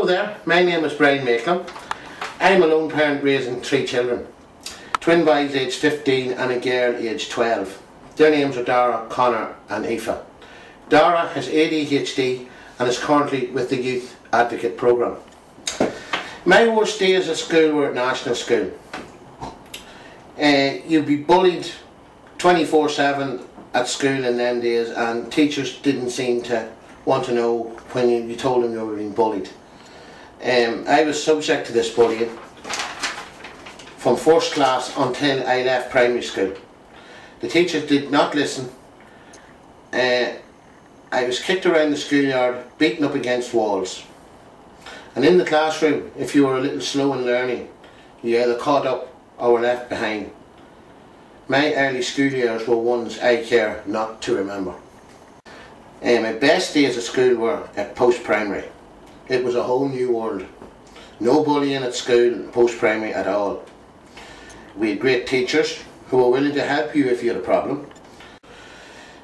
Hello there, my name is Brian Maitland. I'm a lone parent raising 3 children. Twin boys aged 15 and a girl aged 12. Their names are Dara, Connor and Aoife. Dara has ADHD and is currently with the Youth Advocate Programme. My worst days at school were at national school. You'd be bullied 24/7 at school in them days, and teachers didn't seem to want to know when you told them you were being bullied. I was subject to this bullying from first class until I left primary school. The teachers did not listen. I was kicked around the schoolyard, beaten up against walls. And in the classroom, if you were a little slow in learning, you either caught up or were left behind. My early school years were ones I care not to remember. My best days at school were at post-primary. It was a whole new world. No bullying at school, post-primary at all. We had great teachers who were willing to help you if you had a problem.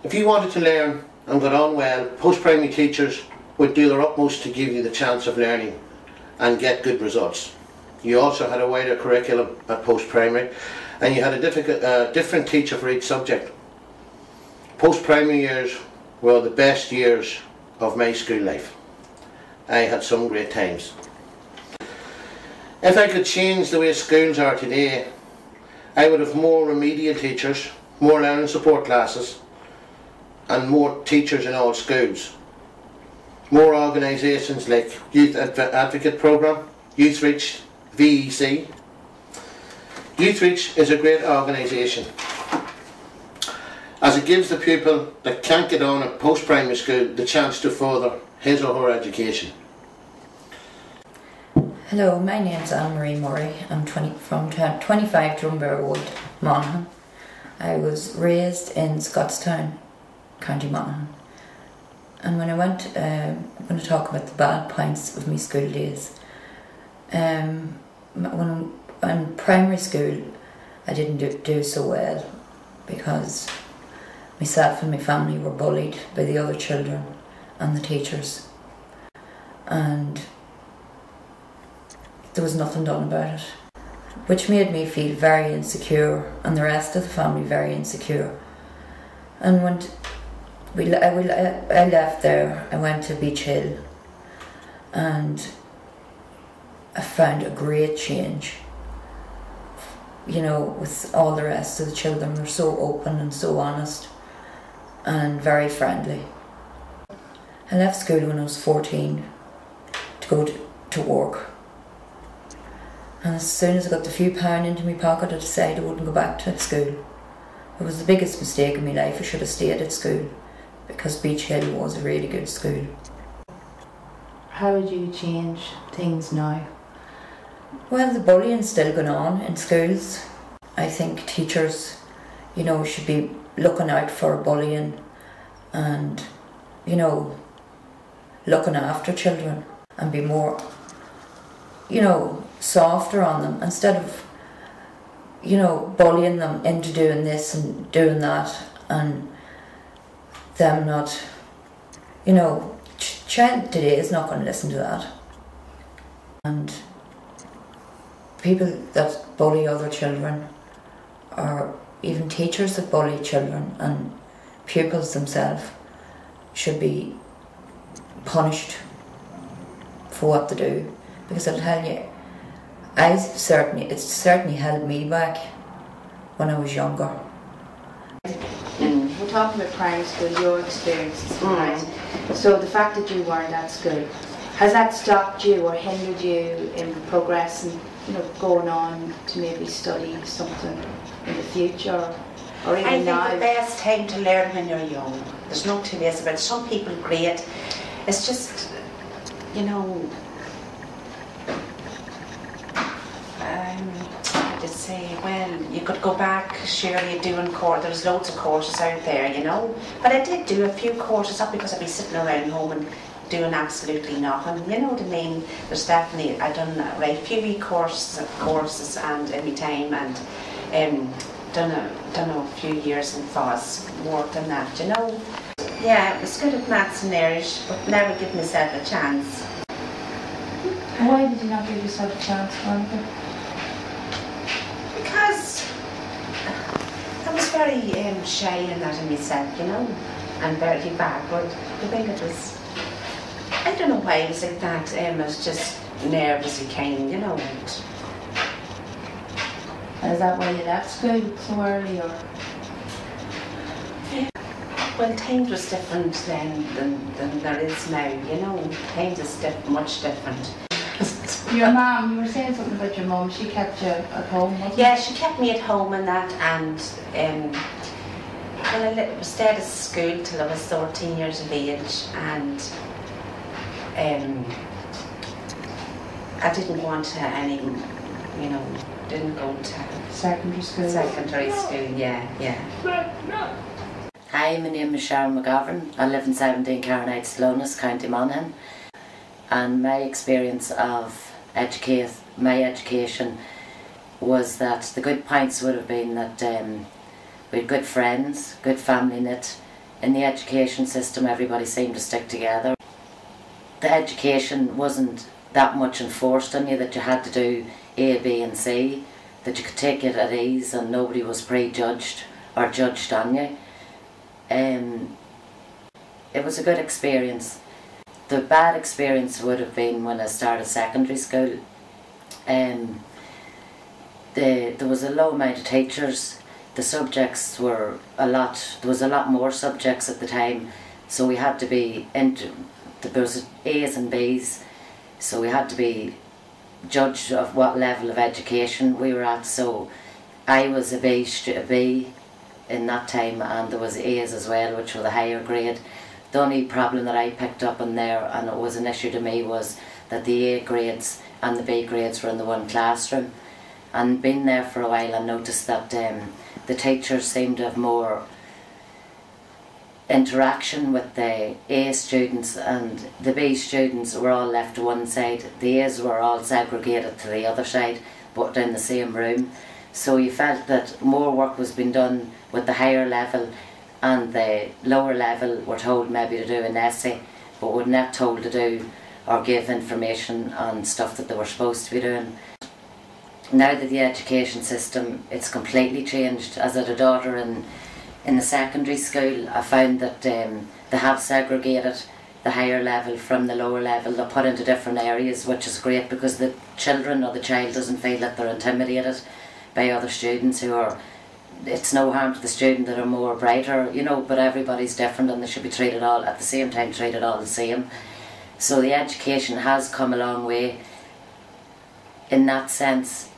If you wanted to learn and got on well, post-primary teachers would do their utmost to give you the chance of learning and get good results. You also had a wider curriculum at post-primary, and you had a different teacher for each subject. Post-primary years were the best years of my school life. I had some great times. If I could change the way schools are today, I would have more remedial teachers, more learning support classes, and more teachers in all schools. More organisations like Youth Advocate Programme, Youth Reach, VEC. Youth Reach is a great organisation, as it gives the pupil that can't get on at post-primary school the chance to further his or her education. Hello, my name's Anne-Marie Murray. I'm from 25 Drumbear Road, Monaghan. I was raised in Scottstown, County Monaghan. And when I went, I'm going to talk about the bad points of my school days. In primary school, I didn't do so well because myself and my family were bullied by the other children and the teachers. And there was nothing done about it, which made me feel very insecure and the rest of the family very insecure. And when I left there, I went to Beach Hill and I found a great change. You know, with all the rest of the children, they're so open and so honest and very friendly. I left school when I was 14 to go to work. And as soon as I got the few pound into my pocket, I decided I wouldn't go back to school. It was the biggest mistake in my life. I should have stayed at school because Beach Hill was a really good school. How would you change things now? Well, the bullying's still going on in schools. I think teachers, you know, should be looking out for bullying and, you know, looking after children and be more, you know, softer on them instead of, you know, bullying them into doing this and doing that and them not, you know, child today is not going to listen to that. And people that bully other children, or even teachers that bully children and pupils themselves, should be punished for what they do. Because I'll tell you, it certainly held me back when I was younger. We're talking about primary school, your experiences, right? So the fact that you weren't at school, has that stopped you or hindered you in progressing, you know, going on to maybe study something in the future or even now? I think the best time to learn when you're young. There's no two ways about it. Some people great. It's just, you know, I just say, well, you could go back, surely doing course. There's loads of courses out there, you know. But I did do a few courses, not because I'd be sitting around home and doing absolutely nothing. You know what I mean? There's definitely, I done a few wee courses and in my time, and done a few years in FOS, worked on that, you know. Yeah, I was good at maths and Irish, but never give myself a chance. Why did you not give yourself a chance, Monica? Because I was very shy and that in myself, you know, and very backward. I think it was, I don't know why I was like that. I was just nervous kind, you know. And is that why you left school so early, or? Well, times was different then than there is now, you know. Times is much different. Your mum, you were saying something about your mum, she kept you at home, wasn't Yeah, she kept me at home and that, and well, I stayed at school till I was 13 years of age, and I didn't go to any, you know, didn't go to secondary school? Secondary school, yeah. Hi, my name is Sharon McGovern. I live in 17 Carronite Sloaness, County Monaghan, and my experience of my education was that the good points would have been that we had good friends, good family knit. In the education system, everybody seemed to stick together. The education wasn't that much enforced on you that you had to do A, B and C, that you could take it at ease and nobody was prejudged or judged on you. It was a good experience. The bad experience would have been when I started secondary school. There was a low amount of teachers. The subjects were there was a lot more subjects at the time, so we had to be there was A's and B's, so we had to be judged of what level of education we were at. So I was a B in that time, and there was A's as well, which were the higher grade. The only problem that I picked up in there, and it was an issue to me, was that the A grades and the B grades were in the one classroom. And being there for a while, I noticed that the teachers seemed to have more interaction with the A students, and the B students were all left to one side. The A's were all segregated to the other side, but in the same room. So you felt that more work was being done with the higher level, and the lower level were told maybe to do an essay, but were not told to do or give information on stuff that they were supposed to be doing. Now that the education system, it's completely changed. As I had a daughter in the secondary school, I found that they have segregated the higher level from the lower level. They're put into different areas, which is great, because the children or the child doesn't feel that they're intimidated by other students who are, it's no harm to the student that are more brighter, you know, but everybody's different and they should be treated all at the same time, treated all the same. So the education has come a long way in that sense.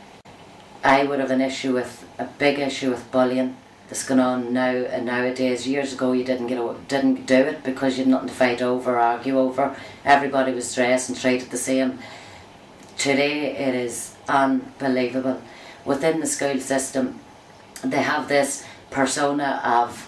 I would have a big issue with bullying that's going on now and nowadays. Years ago you didn't do it because you had nothing to fight over or argue over. Everybody was dressed and treated the same. Today it is unbelievable. Within the school system, they have this persona of,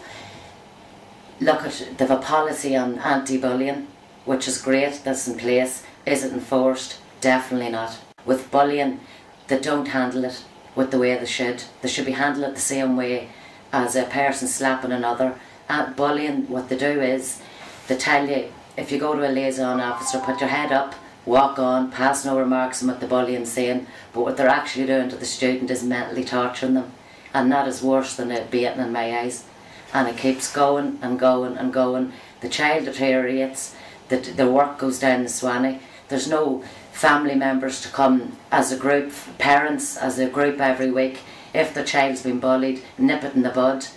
they have a policy on anti-bullying, which is great, that's in place. Is it enforced? Definitely not. With bullying, they don't handle it with the way they should. They should be handled the same way as a person slapping another. At bullying, what they do is, they tell you, if you go to a liaison officer, put your head up, walk on, pass no remarks on what the bullying's saying, but what they're actually doing to the student is mentally torturing them. And that is worse than a beating in my eyes. And it keeps going and going and going. The child deteriorates, the work goes down the Swanee. There's no family members to come as a group, parents as a group every week. If the child's been bullied, nip it in the bud.